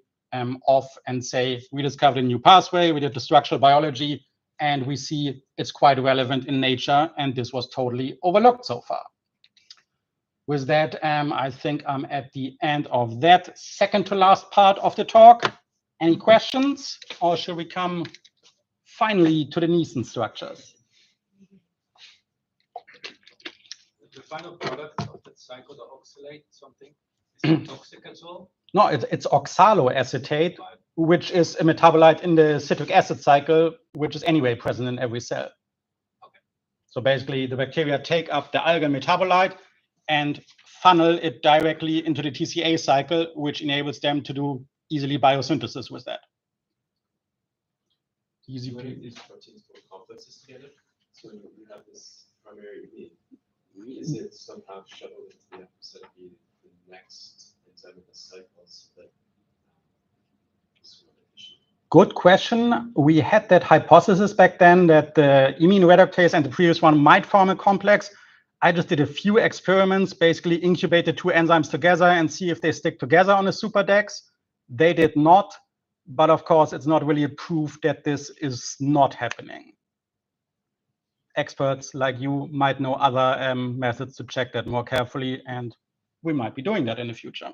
A: off and say, we discovered a new pathway, we did the structural biology, and we see it's quite relevant in nature, and this was totally overlooked so far. With that, I think I'm at the end of that second to last part of the talk. Any questions, or should we come finally to the NeCEN structures?
B: The final product of that cycle, the oxalate something, is it toxic as well?
A: No, it's oxaloacetate, which is a metabolite in the citric acid cycle, which is anyway present in every cell.
B: Okay.
A: So basically, the bacteria take up the algal metabolite and funnel it directly into the TCA cycle, which enables them to do easily biosynthesis with that.
E: Easy. When these proteins form complexes together, so you have this primary amine. Is it somehow shuttled into the opposite of the next enzyme in the cycles that
A: Good question. We had that hypothesis back then that the imine reductase and the previous one might form a complex. I just did a few experiments, basically incubated two enzymes together and see if they stick together on a superdex. They did not, but of course, it's not really a proof that this is not happening. Experts like you might know other methods to check that more carefully, and we might be doing that in the future.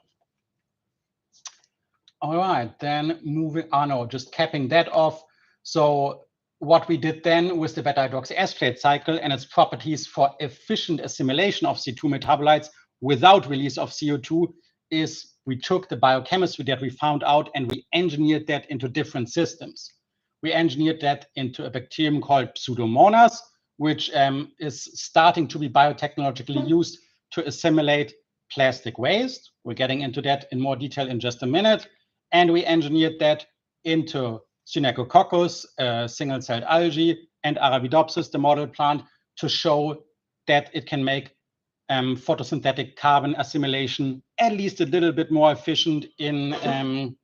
A: All right, then moving on, or just capping that off. So what we did then with the beta-hydroxyaspartate cycle and its properties for efficient assimilation of C2 metabolites without release of CO2 is we took the biochemistry that we found out and we engineered that into different systems. We engineered that into a bacterium called Pseudomonas, which is starting to be biotechnologically used to assimilate plastic waste. We're getting into that in more detail in just a minute. And we engineered that into Synechococcus, single-celled algae, and Arabidopsis, the model plant, to show that it can make photosynthetic carbon assimilation at least a little bit more efficient in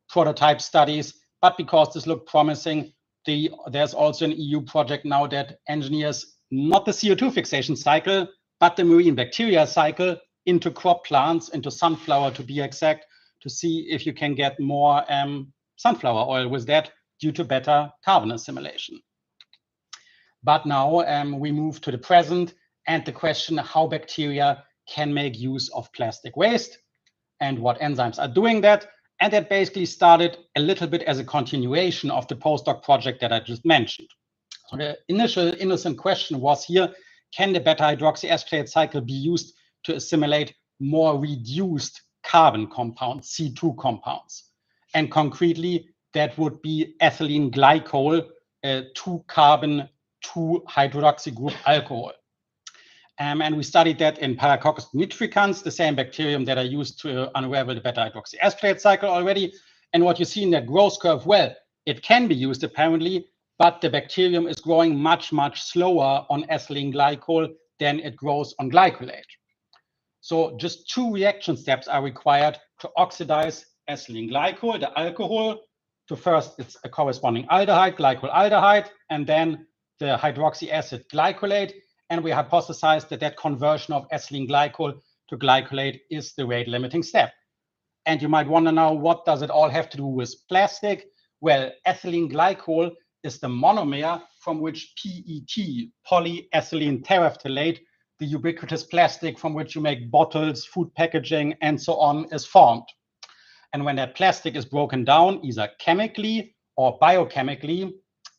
A: prototype studies. But because this looked promising, there's also an EU project now that engineers not the CO2 fixation cycle, but the marine bacteria cycle into crop plants, into sunflower to be exact, to see if you can get more sunflower oil with that due to better carbon assimilation. But now we move to the present and the question how bacteria can make use of plastic waste and what enzymes are doing that. And that basically started a little bit as a continuation of the postdoc project that I just mentioned. So the initial innocent question was here, can the beta-hydroxyaspartate cycle be used to assimilate more reduced carbon compounds, C2 compounds? And concretely, that would be ethylene glycol, 2-carbon 2-hydroxy group alcohol. And we studied that in Paracoccus nitricans, the same bacterium that I used to unravel the beta-hydroxyaspartate cycle already. And what you see in that growth curve, well, it can be used apparently, but the bacterium is growing much, much slower on ethylene glycol than it grows on glycolate. So just 2 reaction steps are required to oxidize ethylene glycol, the alcohol, to first it's a corresponding aldehyde, glycol aldehyde, and then the hydroxy acid glycolate. And we hypothesized that that conversion of ethylene glycol to glycolate is the rate limiting step. And you might wonder now, what does it all have to do with plastic? Well, ethylene glycol is the monomer from which PET, polyethylene terephthalate, the ubiquitous plastic from which you make bottles, food packaging, and so on, is formed. And when that plastic is broken down, either chemically or biochemically,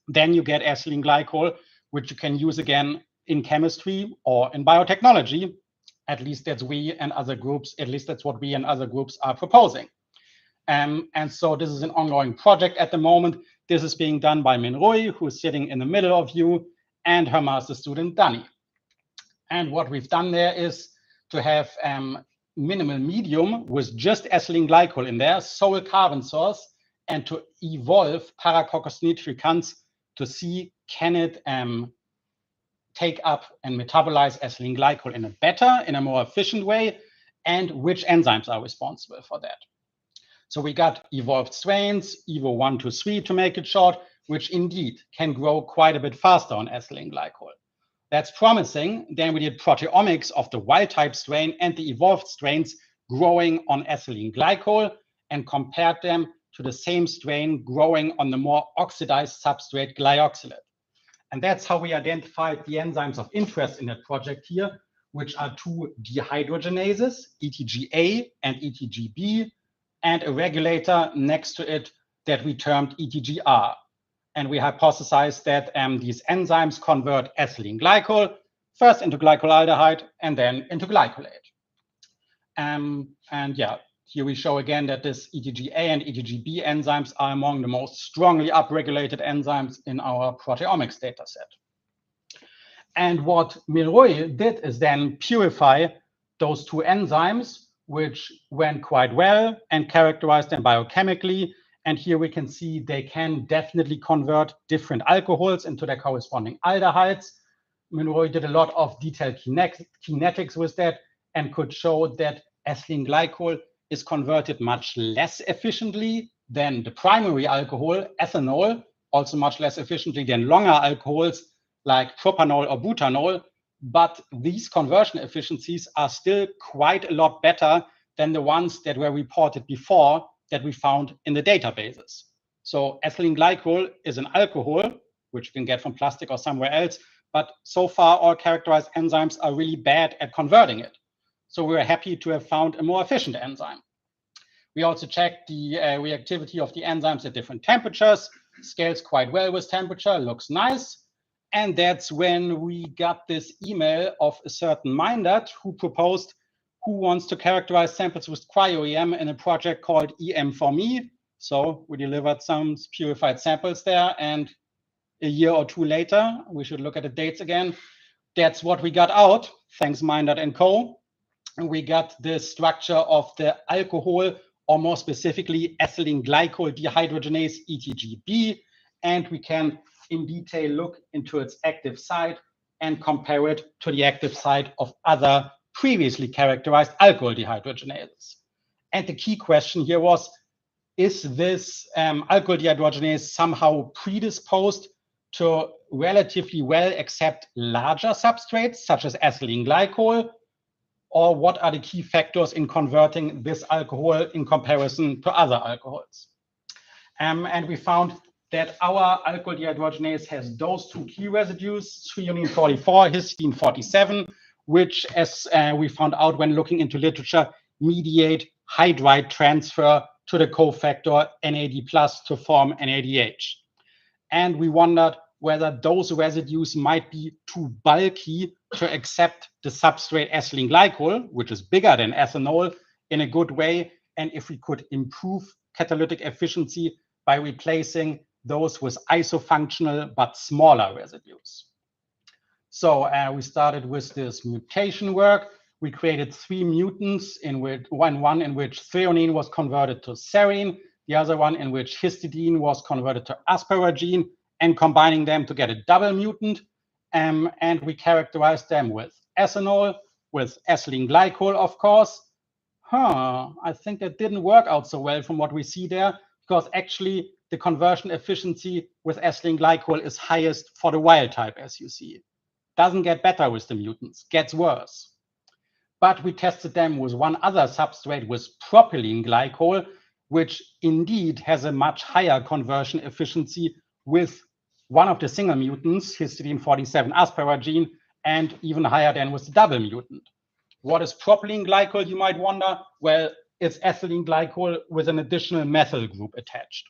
A: then you get ethylene glycol, which you can use again in chemistry or in biotechnology. At least that's we and other groups, at least that's what we and other groups are proposing. And so this is an ongoing project at the moment. This is being done by Min Rui, who is sitting in the middle of you, and her master student, Dani. And what we've done there is to have minimal medium with just ethylene glycol in there, sole carbon source, and to evolve Paracoccus nitricans to see can it take up and metabolize ethylene glycol in a better, in a more efficient way, and which enzymes are responsible for that. So we got evolved strains, EVO 1 to 3 to make it short, which indeed can grow quite a bit faster on ethylene glycol. That's promising. Then we did proteomics of the wild type strain and the evolved strains growing on ethylene glycol and compared them to the same strain growing on the more oxidized substrate glyoxylate. And that's how we identified the enzymes of interest in that project here, which are two dehydrogenases, ETGA and ETGB, and a regulator next to it that we termed ETGR. And we hypothesized that these enzymes convert ethylene glycol first into glycolaldehyde and then into glycolate. And yeah, here we show again that this ETGA and ETGB enzymes are among the most strongly upregulated enzymes in our proteomics dataset. And what Milroy did is then purify those two enzymes, which went quite well, and characterized them biochemically. And here we can see they can definitely convert different alcohols into their corresponding aldehydes. Milroy did a lot of detailed kinetics with that and could show that ethylene glycol is converted much less efficiently than the primary alcohol, ethanol, also much less efficiently than longer alcohols like propanol or butanol. But these conversion efficiencies are still quite a lot better than the ones that were reported before that we found in the databases. So ethylene glycol is an alcohol, which you can get from plastic or somewhere else, but so far all characterized enzymes are really bad at converting it. So we were happy to have found a more efficient enzyme. We also checked the reactivity of the enzymes at different temperatures, scales quite well with temperature, looks nice. And that's when we got this email of a certain Mindert who proposed who wants to characterize samples with cryo-EM in a project called EM for Me. So we delivered some purified samples there, and a year or two later, we should look at the dates again, that's what we got out, thanks Mindert and co. And we got the structure of the alcohol, or more specifically, ethylene glycol dehydrogenase, ETGB, and we can in detail look into its active site and compare it to the active site of other previously characterized alcohol dehydrogenases. And the key question here was, is this alcohol dehydrogenase somehow predisposed to relatively well accept larger substrates, such as ethylene glycol, or what are the key factors in converting this alcohol in comparison to other alcohols? And we found that our alcohol dehydrogenase has those two key residues, threonine 44, histidine 47, which, as we found out when looking into literature, mediate hydride transfer to the cofactor NAD+ to form NADH. And we wondered whether those residues might be too bulky to accept the substrate ethylene glycol, which is bigger than ethanol, in a good way, and if we could improve catalytic efficiency by replacing those with isofunctional but smaller residues. So we started with this mutation work. We created 3 mutants, in which one in which threonine was converted to serine, the other one in which histidine was converted to asparagine, and combining them to get a double mutant. And we characterized them with ethanol, with ethylene glycol, of course. I think that didn't work out so well from what we see there, because actually the conversion efficiency with ethylene glycol is highest for the wild type, as you see. Doesn't get better with the mutants, gets worse. But we tested them with one other substrate, with propylene glycol, which indeed has a much higher conversion efficiency with one of the single mutants, histidine 47 asparagine, and even higher than with the double mutant. What is propylene glycol, you might wonder? Well, it's ethylene glycol with an additional methyl group attached.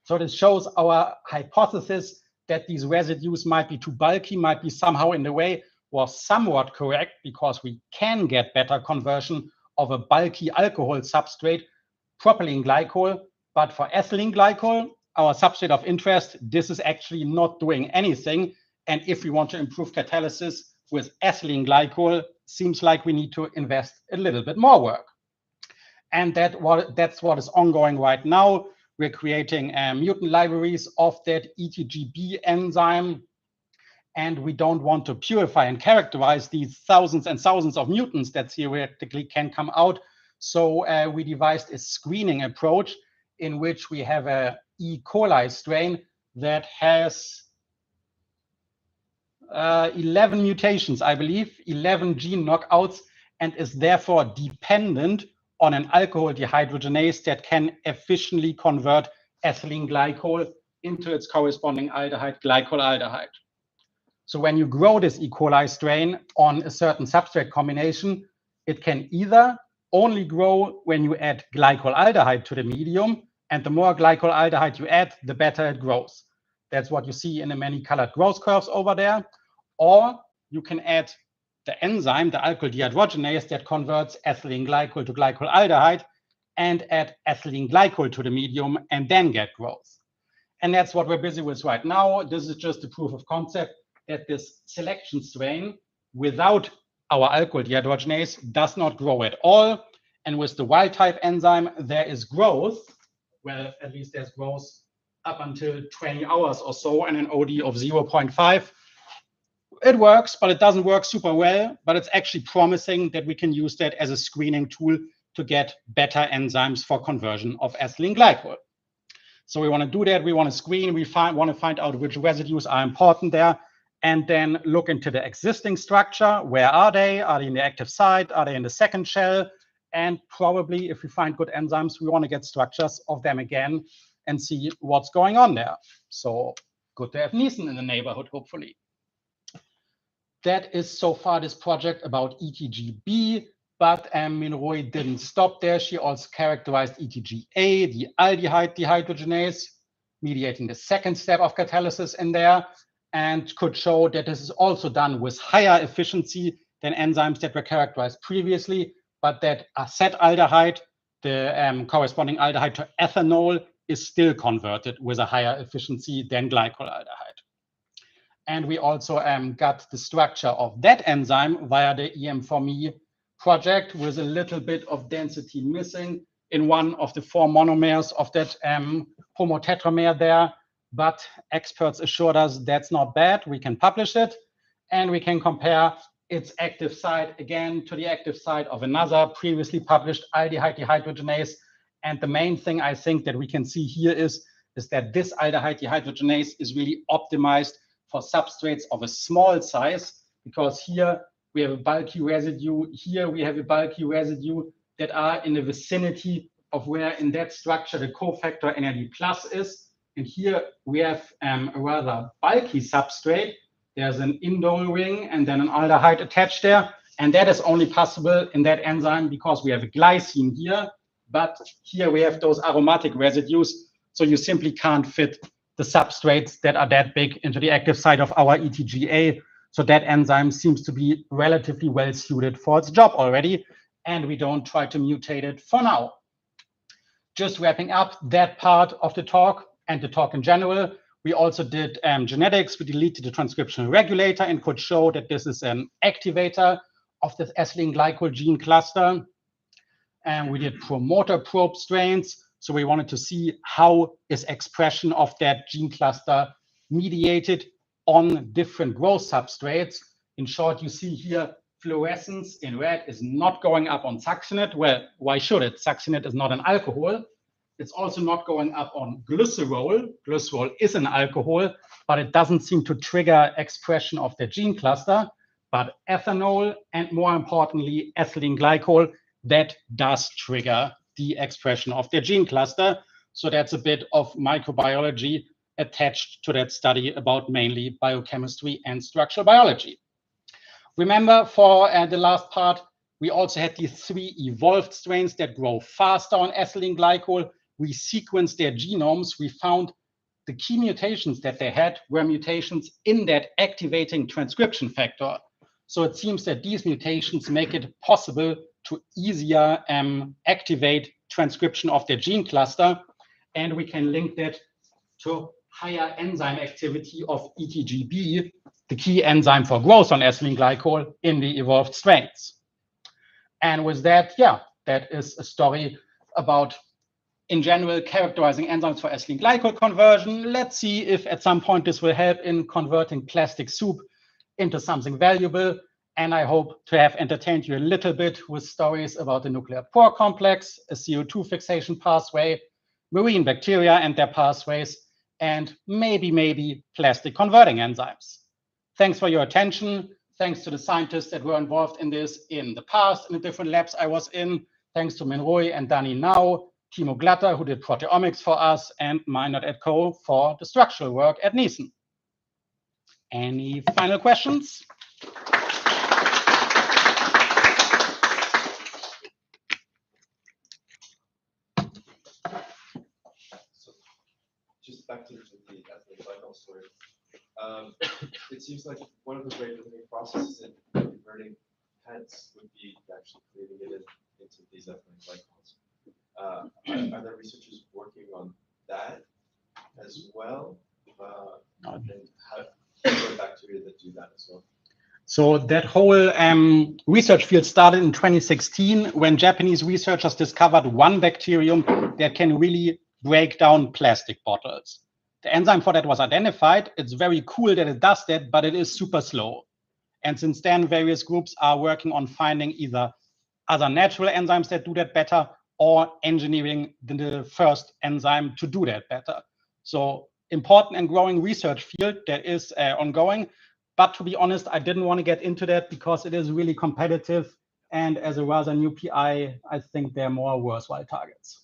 A: So this shows our hypothesis that these residues might be too bulky, might be somehow in the way, was somewhat correct, because we can get better conversion of a bulky alcohol substrate, propylene glycol. But for ethylene glycol, our substrate of interest, this is actually not doing anything. And if we want to improve catalysis with ethylene glycol, seems like we need to invest a little bit more work. And that's what is ongoing right now. We're creating mutant libraries of that ETGB enzyme. And we don't want to purify and characterize these thousands and thousands of mutants that theoretically can come out. So we devised a screening approach in which we have a E. coli strain that has 11 mutations, I believe, 11 gene knockouts, and is therefore dependent on an alcohol dehydrogenase that can efficiently convert ethylene glycol into its corresponding aldehyde, glycolaldehyde. So when you grow this E. coli strain on a certain substrate combination, it can either only grow when you add glycolaldehyde to the medium, and the more glycolaldehyde you add, the better it grows. That's what you see in the many colored growth curves over there. Or you can add the enzyme, the alcohol dehydrogenase, that converts ethylene glycol to glycolaldehyde, and add ethylene glycol to the medium and then get growth. And that's what we're busy with right now. This is just a proof of concept that this selection strain without our alcohol dehydrogenase does not grow at all. And with the wild type enzyme, there is growth. Well, at least there's growth up until 20 hours or so and an OD of 0.5. It works, but it doesn't work super well. But it's actually promising that we can use that as a screening tool to get better enzymes for conversion of ethylene glycol. So we want to do that. We want to screen. We want to find out which residues are important there, and then look into the existing structure. Where are they? Are they in the active site? Are they in the second shell? And probably, if we find good enzymes, we want to get structures of them again and see what's going on there. So good to have NeCEN in the neighborhood, hopefully. That is so far this project about ETGB, but Minroy didn't stop there. She also characterized ETGA, the aldehyde dehydrogenase, mediating the second step of catalysis in there, and could show that this is also done with higher efficiency than enzymes that were characterized previously, but that acetaldehyde, the corresponding aldehyde to ethanol, is still converted with a higher efficiency than glycolaldehyde. And we also got the structure of that enzyme via the EM4Me project with a little bit of density missing in one of the 4 monomers of that homotetramer there. But experts assured us that's not bad. We can publish it, and we can compare its active site again to the active site of another previously published aldehyde dehydrogenase. And the main thing I think that we can see here is that this aldehyde dehydrogenase is really optimized for substrates of a small size, because here we have a bulky residue, here we have a bulky residue that are in the vicinity of where in that structure the cofactor NAD+ is. And here we have a rather bulky substrate. There's an indole ring and then an aldehyde attached there. And that is only possible in that enzyme because we have a glycine here, but here we have those aromatic residues. So you simply can't fit the substrates that are that big into the active site of our ETGA. So that enzyme seems to be relatively well suited for its job already, and we don't try to mutate it for now. Just wrapping up that part of the talk and the talk in general, we also did genetics. We deleted the transcriptional regulator and could show that this is an activator of this ethylene glycol gene cluster. And we did promoter probe strains. So we wanted to see how is expression of that gene cluster mediated on different growth substrates. In short, you see here fluorescence in red is not going up on succinate. Well, why should it? Succinate is not an alcohol. It's also not going up on glycerol. Glycerol is an alcohol, but it doesn't seem to trigger expression of the gene cluster. But ethanol, and more importantly, ethylene glycol, that does trigger the expression of the gene cluster. So that's a bit of microbiology attached to that study about mainly biochemistry and structural biology. Remember, for the last part, we also had these 3 evolved strains that grow faster on ethylene glycol. We sequenced their genomes. We found the key mutations that they had were mutations in that activating transcription factor. So it seems that these mutations make it possible to easier activate transcription of their gene cluster. And we can link that to higher enzyme activity of ETGB, the key enzyme for growth on ethylene glycol in the evolved strains. And with that, yeah, that is a story about, in general, characterizing enzymes for ethylene glycol conversion. Let's see if at some point this will help in converting plastic soup into something valuable. And I hope to have entertained you a little bit with stories about the nuclear pore complex, a CO2 fixation pathway, marine bacteria and their pathways, and maybe plastic converting enzymes. Thanks for your attention. Thanks to the scientists that were involved in this in the past in the different labs I was in. Thanks to Minroy and Dani Now, Timo Glatter, who did proteomics for us, and Meinert et co. for the structural work at NeCEN. Any final questions?
E: Just back to the ethylene glycol story. It seems like one of the rate limiting processes in converting heads would be actually cleaving it into these ethylene glycols. Are there researchers working on that as well? And how bacteria that do that as well?
A: So that whole research field started in 2016 when Japanese researchers discovered one bacterium that can really break down plastic bottles. The enzyme for that was identified. It's very cool that it does that, but it is super slow. And since then, various groups are working on finding either other natural enzymes that do that better or engineering the first enzyme to do that better. So important and growing research field that is ongoing. But to be honest, I didn't want to get into that because it is really competitive. And as a rather new PI, I think they're more worthwhile targets.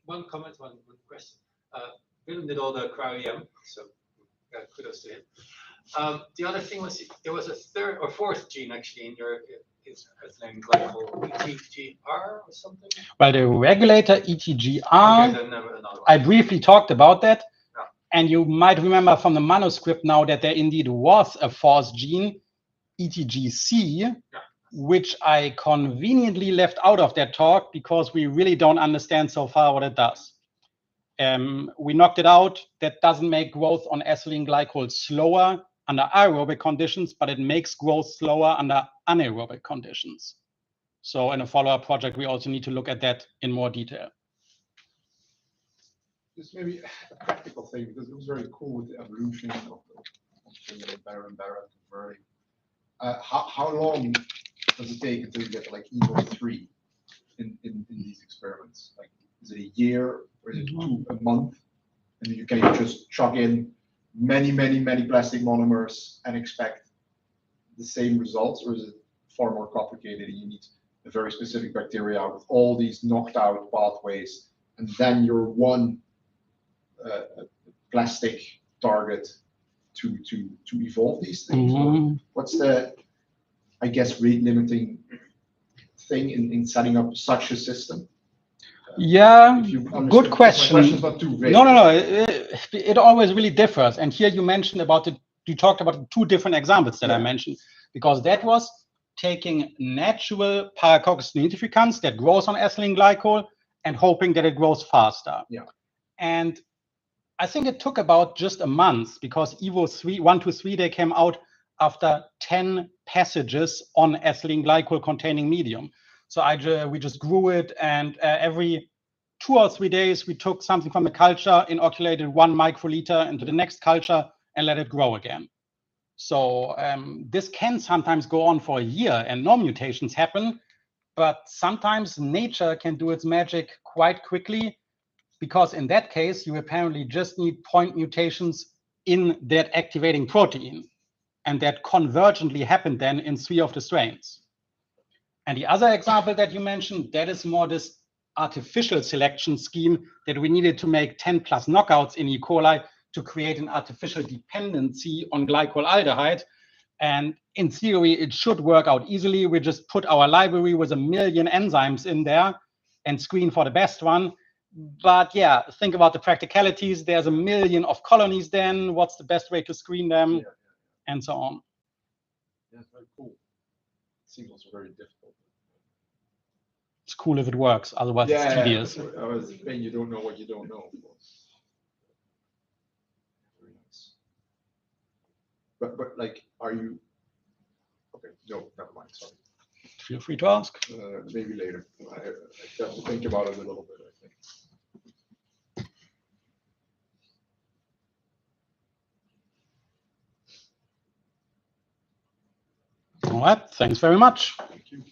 B: One comment, one question. Willem did all the cryo-EM, so kudos to him. The other thing was there was a third or fourth gene actually in your ethylene glycol, ETGR or something?
A: Well, the regulator ETGR,
B: okay, then another one.
A: I briefly talked about that.
B: Yeah.
A: And you might remember from the manuscript now that there indeed was a fourth gene, ETGC, yeah, which I conveniently left out of that talk because we really don't understand so far what it does. We knocked it out. That doesn't make growth on ethylene glycol slower under aerobic conditions, but it makes growth slower under anaerobic conditions. So in a follow-up project, we also need to look at that in more detail.
C: This may be a practical thing because it was very cool with the evolution of the better and better at converting. How long does it take until you get like EVO 3 in these experiments? Like, is it a year or is it a month? And you can just chuck in many plastic monomers and expect the same results, or is it far more complicated and you need a very specific bacteria with all these knocked out pathways, and then your one plastic target to evolve these things?
A: Mm-hmm.
C: What's the, I guess, rate limiting thing in setting up such a system?
A: Yeah, good question.
C: My question's not too vague.
A: No. It always really differs. And here you mentioned about you talked about two different examples that I mentioned, because that was taking natural Paracoccus nidificans that grows on ethylene glycol and hoping that it grows faster.
C: Yeah.
A: And I think it took about just a month because EVO 1 to 3, they came out after 10 passages on ethylene glycol containing medium. So we just grew it, and every 2 or 3 days, we took something from the culture, inoculated 1 microliter into the next culture, and let it grow again. So this can sometimes go on for a year, and no mutations happen. But sometimes nature can do its magic quite quickly, because in that case, you apparently just need point mutations in that activating protein. And that convergently happened then in 3 of the strains. And the other example that you mentioned, that is more this artificial selection scheme that we needed to make 10 plus knockouts in E. coli to create an artificial dependency on glycolaldehyde. And in theory, it should work out easily. We just put our library with 1 million enzymes in there and screen for the best one. But yeah, think about the practicalities. There's 1 million of colonies then. What's the best way to screen them? Yeah. And so on.
C: Yeah, very cool. Seems also very difficult.
A: It's cool if it works, otherwise it's tedious.
C: I was saying you don't know what you don't know, of course. Very nice. But like, are you? Okay, no, never mind. Sorry.
A: Feel free to ask.
C: Maybe later. I have to think about it a little bit, I think.
A: All right, thanks very much.
C: Thank you.